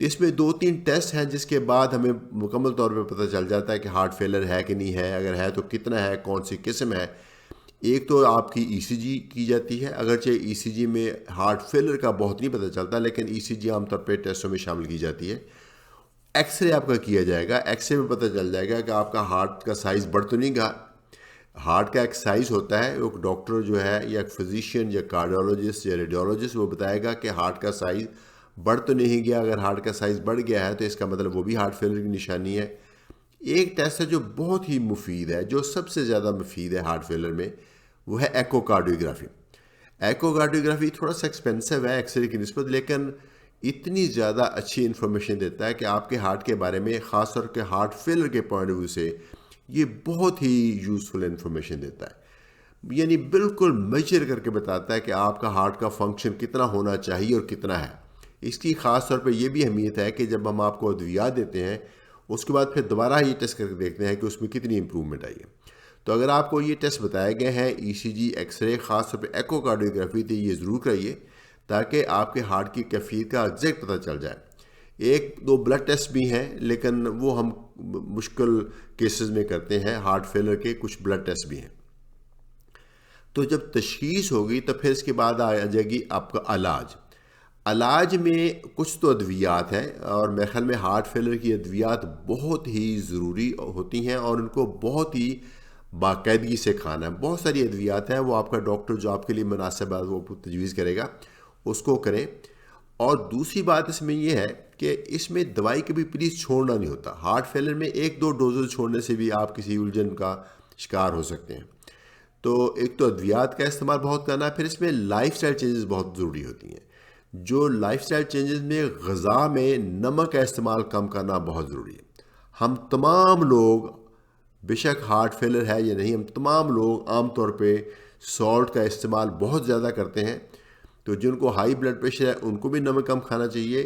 اس میں 2-3 ٹیسٹ ہیں جس کے بعد ہمیں مکمل طور پہ پتہ چل جاتا ہے کہ ہارٹ فیلر ہے کہ نہیں ہے، اگر ہے تو کتنا ہے، کون سی قسم ہے۔ ایک تو آپ کی ای سی جی کی جاتی ہے، اگرچہ ای سی جی میں ہارٹ فیلر کا بہت نہیں پتہ چلتا، لیکن ای سی جی عام طور پہ ٹیسٹوں میں شامل کی جاتی ہے۔ ایکس رے آپ کا کیا جائے گا، ایکس رے میں پتہ چل جائے گا کہ آپ کا ہارٹ کا سائز بڑھ تو نہیں گا۔ ہارٹ کا ایک سائز ہوتا ہے، ایک ڈاکٹر جو ہے یا ایک فزیشین یا کارڈیولوجسٹ یا ریڈیولوجسٹ وہ بتائے گا کہ ہارٹ کا سائز بڑھ تو نہیں گیا۔ اگر ہارٹ کا سائز بڑھ گیا ہے تو اس کا مطلب وہ بھی ہارٹ فیلر کی نشانی ہے۔ ایک ٹیسٹ ہے جو بہت ہی مفید ہے، جو سب سے زیادہ مفید ہے ہارٹ فیلر میں، وہ ہے ایکو کارڈیوگرافی۔ ایکو کارڈیوگرافی تھوڑا سا ایکسپینسو ہے ایکس رے کی نسبت، لیکن اتنی زیادہ اچھی انفارمیشن دیتا ہے کہ آپ کے ہارٹ کے بارے میں، خاص طور کے ہارٹ فیلر کے پوائنٹ آف ویو سے یہ بہت ہی یوزفل انفارمیشن دیتا ہے۔ یعنی بالکل میجر کر کے بتاتا ہے کہ آپ کا ہارٹ کا فنکشن کتنا ہونا چاہیے اور کتنا ہے۔ اس کی خاص طور پہ یہ بھی اہمیت ہے کہ جب ہم آپ کو ادویات دیتے ہیں اس کے بعد پھر دوبارہ یہ ٹیسٹ کر کے دیکھتے ہیں کہ اس میں کتنی امپرومنٹ آئی ہے۔ تو اگر آپ کو یہ ٹیسٹ بتائے گئے ہیں، ای سی جی، ایکس رے، خاص طور پہ ایکو کارڈیوگرافی، تو یہ ضرور کریے تاکہ آپ کے ہارٹ کی کیفیت کا ایگزیکٹ پتہ چل جائے۔ 1-2 بلڈ ٹیسٹ بھی ہیں لیکن وہ ہم مشکل کیسز میں کرتے ہیں، ہارٹ فیلر کے کچھ بلڈ ٹیسٹ بھی ہیں۔ تو جب تشخیص ہوگی تو پھر اس کے بعد آ جائے گی آپ کا علاج۔ علاج میں کچھ تو ادویات ہیں، اور میرے خیال میں ہارٹ فیلر کی ادویات بہت ہی ضروری ہوتی ہیں اور ان کو بہت ہی باقاعدگی سے کھانا ہے۔ بہت ساری ادویات ہیں، وہ آپ کا ڈاکٹر جو آپ کے لیے مناسب ہے وہ تجویز کرے گا، اس کو کریں۔ اور دوسری بات اس میں یہ ہے کہ اس میں دوائی کبھی پلیز چھوڑنا نہیں ہوتا۔ ہارٹ فیلر میں 1-2 ڈوزز چھوڑنے سے بھی آپ کسی الجھن کا شکار ہو سکتے ہیں۔ تو ایک تو ادویات کا استعمال بہت کرنا ہے، پھر اس میں لائف سٹائل چینجز بہت ضروری ہوتی ہیں۔ جو لائف سٹائل چینجز میں غذا میں نمک کا استعمال کم کرنا بہت ضروری ہے۔ ہم تمام لوگ، بے شک ہارٹ فیلر ہے یا نہیں، ہم تمام لوگ عام طور پہ سالٹ کا استعمال بہت زیادہ کرتے ہیں۔ تو جن کو ہائی بلڈ پریشر ہے ان کو بھی نمک کم کھانا چاہیے،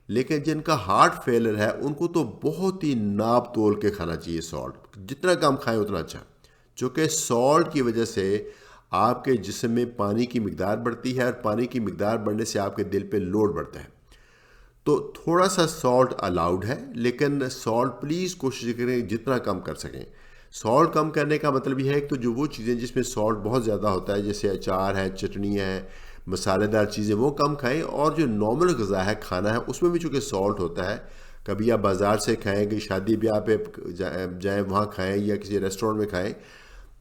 لیکن جن کا ہارٹ فیلر ہے ان کو تو بہت ہی ناپ تول کے کھانا چاہیے سالٹ، جتنا کم کھائیں اتنا اچھا، چونکہ سالٹ کی وجہ سے آپ کے جسم میں پانی کی مقدار بڑھتی ہے، اور پانی کی مقدار بڑھنے سے آپ کے دل پہ لوڈ بڑھتا ہے۔ تو تھوڑا سا سالٹ الاؤڈ ہے، لیکن سالٹ پلیز کوشش کریں جتنا کم کر سکیں۔ سالٹ کم کرنے کا مطلب یہ ہے کہ تو جو وہ چیزیں جس میں سالٹ بہت زیادہ ہوتا ہے، جیسے اچار ہے، چٹنیاں ہیں، مسالے دار چیزیں، وہ کم کھائیں۔ اور جو نارمل غذا ہے، کھانا ہے، اس میں بھی چونکہ سالٹ ہوتا ہے، کبھی آپ بازار سے کھائیں، کہ شادی بیاہ پہ جائیں وہاں کھائیں یا کسی ریسٹورینٹ میں کھائیں،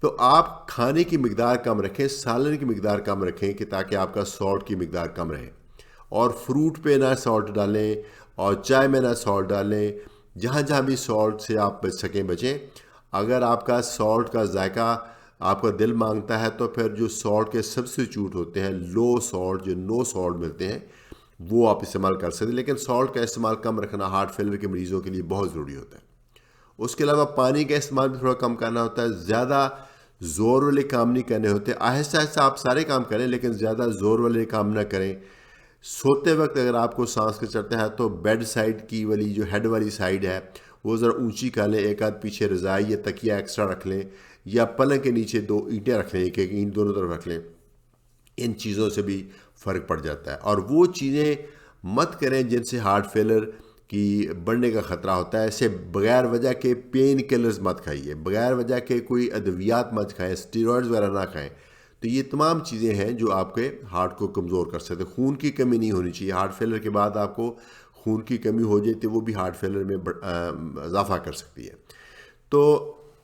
تو آپ کھانے کی مقدار کم رکھیں، سالن کی مقدار کم رکھیں، کہ تاکہ آپ کا سالٹ کی مقدار کم رہے۔ اور فروٹ پہ نہ سالٹ ڈالیں، اور چائے میں نہ سالٹ ڈالیں، جہاں جہاں بھی سالٹ سے آپ بچ سکیں بچیں۔ اگر آپ کا سالٹ کا ذائقہ آپ کا دل مانگتا ہے تو پھر جو سالٹ کے سبسٹیچیوٹ ہوتے ہیں، لو سالٹ، جو نو سالٹ ملتے ہیں، وہ آپ استعمال کر سکتے ہیں، لیکن سالٹ کا استعمال کم رکھنا ہارٹ فیلر کے مریضوں کے لیے بہت ضروری ہوتا ہے۔ اس کے علاوہ پانی کا استعمال بھی تھوڑا کم کرنا ہوتا ہے، زیادہ زور والے کام نہیں کرنے ہوتے، آہستہ آہستہ آپ سارے کام کریں لیکن زیادہ زور والے کام نہ کریں۔ سوتے وقت اگر آپ کو سانس کا چڑھتا ہے تو بیڈ سائڈ کی والی جو ہیڈ والی سائڈ ہے وہ ذرا اونچی کر لیں، ایک آدھ پیچھے رضائی یا تکیہ ایکسٹرا رکھ لیں، یا پلنگ کے نیچے 2 اینٹیں رکھ لیں، ایک ایک اینٹ دونوں طرف رکھ لیں۔ ان چیزوں سے بھی فرق پڑ جاتا ہے۔ اور وہ چیزیں مت کریں جن سے ہارٹ فیلر کی بڑھنے کا خطرہ ہوتا ہے، ایسے بغیر وجہ کے پین کلرز مت کھائیے، بغیر وجہ کے کوئی ادویات مت کھائیں، اسٹیرائڈز وغیرہ نہ کھائیں۔ تو یہ تمام چیزیں ہیں جو آپ کے ہارٹ کو کمزور کر سکتے ہیں۔ خون کی کمی نہیں ہونی چاہیے، ہارٹ فیلر کے بعد آپ کو خون کی کمی ہو جائے تو وہ بھی ہارٹ فیلر میں اضافہ کر سکتی ہے۔ تو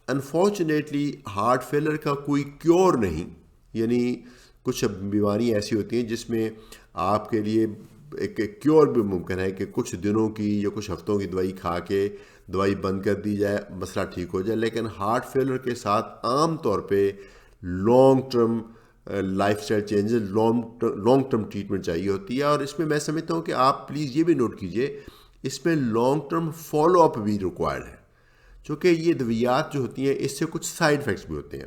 انفارچونیٹلی ہارٹ فیلر کا کوئی کیور نہیں، یعنی کچھ بیماری ایسی ہوتی ہیں جس میں آپ کے لیے ایک کیور بھی ممکن ہے کہ کچھ دنوں کی یا کچھ ہفتوں کی دوائی کھا کے دوائی بند کر دی جائے، مسئلہ ٹھیک ہو جائے، لیکن ہارٹ فیلر کے ساتھ عام طور پہ long term life style changes, long term treatment چاہیے ہوتی ہے۔ اور اس میں میں سمجھتا ہوں کہ آپ پلیز یہ بھی نوٹ کیجئے، اس میں لانگ ٹرم فالو اپ بھی ریکوائرڈ ہے، چونکہ یہ ادویات جو ہوتی ہیں اس سے کچھ سائیڈ افیکٹس بھی ہوتے ہیں۔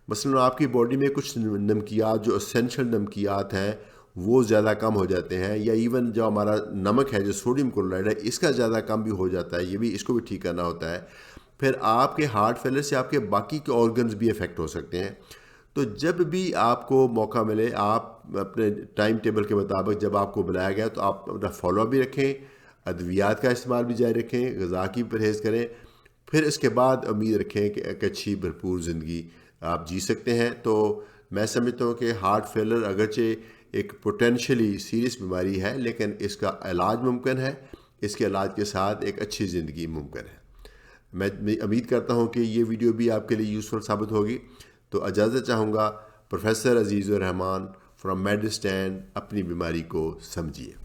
مثلاً آپ کی باڈی میں کچھ نمکیات جو اسینشل نمکیات ہیں وہ زیادہ کم ہو جاتے ہیں، یا ایون جو ہمارا نمک ہے جو سوڈیم کلورائڈ ہے اس کا زیادہ کم بھی ہو جاتا ہے، یہ بھی اس کو بھی ٹھیک کرنا ہوتا ہے۔ پھر آپ کے ہارٹ فیلر سے آپ کے باقی کے آرگنز بھی افیکٹ ہو سکتے ہیں۔ تو جب بھی آپ کو موقع ملے، آپ اپنے ٹائم ٹیبل کے مطابق جب آپ کو بلایا گیا تو آپ اپنا فالو اپ بھی رکھیں، ادویات کا استعمال بھی جاری رکھیں، غذا کی پرہیز کریں، پھر اس کے بعد امید رکھیں کہ ایک اچھی بھرپور زندگی آپ جی سکتے ہیں۔ تو میں سمجھتا ہوں کہ ہارٹ فیلر اگرچہ ایک پوٹینشلی سیریس بیماری ہے، لیکن اس کا علاج ممکن ہے، اس کے علاج کے ساتھ ایک اچھی زندگی ممکن ہے۔ میں امید کرتا ہوں کہ یہ ویڈیو بھی آپ کے لیے یوزفل ثابت ہوگی۔ تو اجازت چاہوں گا، professor Aziz Ur Rahman from mid stand, اپنی بیماری کو سمجھیے۔